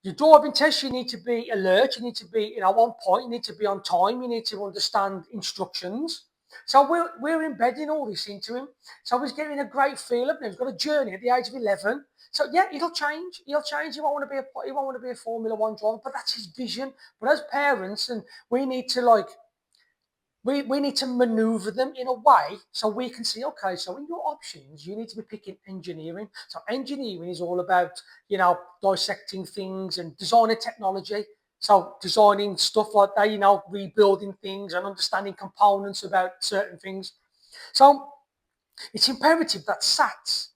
Your driving test, you need to be alert, you need to be, on point, you need to be on time, you need to understand instructions. So we're embedding all this into him. So he's getting a great feel of it. He's got a journey at the age of 11. So yeah, it'll change. He'll change. He won't want to be a Formula One driver, but that's his vision. But as parents, and we need to we need to maneuver them in a way so we can see, okay, so in your options, you need to be picking engineering. So engineering is all about, dissecting things and designing technology. So designing stuff like that, rebuilding things and understanding components about certain things. So it's imperative that SATs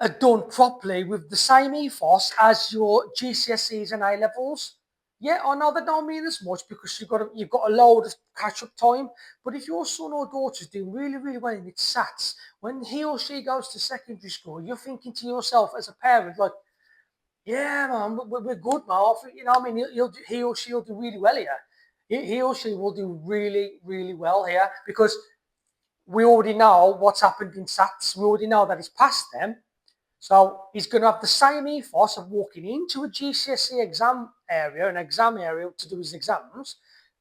are done properly with the same ethos as your GCSEs and A levels. Yeah, I know they don't mean as much because you've got a load of catch up time. But if your son or daughter's doing really, really well in its SATs, when he or she goes to secondary school, you're thinking to yourself as a parent, like, yeah, man, we're good, man. He or she will do really well here. He or she will do really, really well here because we already know what's happened in SATs. We already know that it's past them. So he's going to have the same ethos of walking into a GCSE exam area, an exam area to do his exams,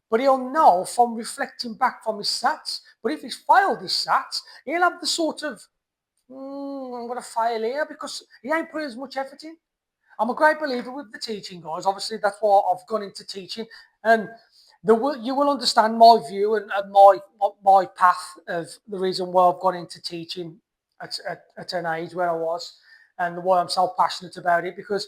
but he'll know from reflecting back from his SATs. But if he's failed his SATs, he'll have the sort of, I'm going to fail here because he ain't put as much effort in. I'm a great believer with the teaching, guys. Obviously, that's why I've gone into teaching. And you will understand my view and my path of the reason why I've gone into teaching at an age where I was and why I'm so passionate about it, because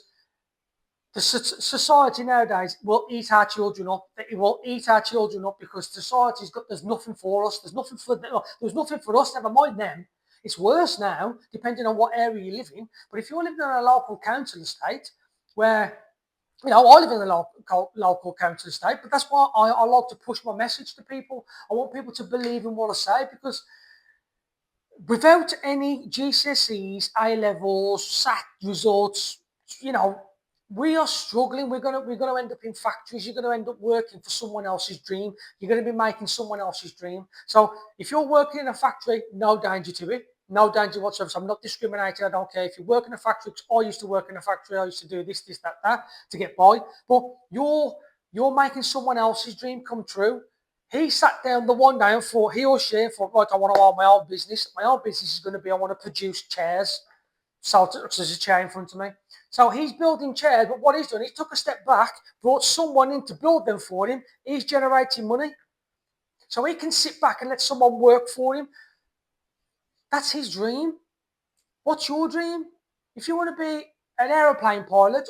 the society nowadays will eat our children up. It will eat our children up because there's nothing for us. There's nothing for us. Never mind them. It's worse now, depending on what area you live in. But if you're living in a local council estate, where I live in a local council estate, but that's why I like to push my message to people. I want people to believe in what I say because without any GCSEs, A levels, SAT results, we are struggling. We're gonna end up in factories. You're gonna end up working for someone else's dream. You're gonna be making someone else's dream. So if you're working in a factory, no danger to it. No danger whatsoever. So I'm not discriminating. I don't care if you work in a factory. I used to work in a factory. I used to do this, that to get by. But you're making someone else's dream come true. He sat down the one day and thought, he or she thought, right, I want to own my own business. My own business is going to be, I want to produce chairs. So there's a chair in front of me. So he's building chairs, but what he's done, he took a step back, brought someone in to build them for him. He's generating money. So he can sit back and let someone work for him. That's his dream. What's your dream? If you want to be an aeroplane pilot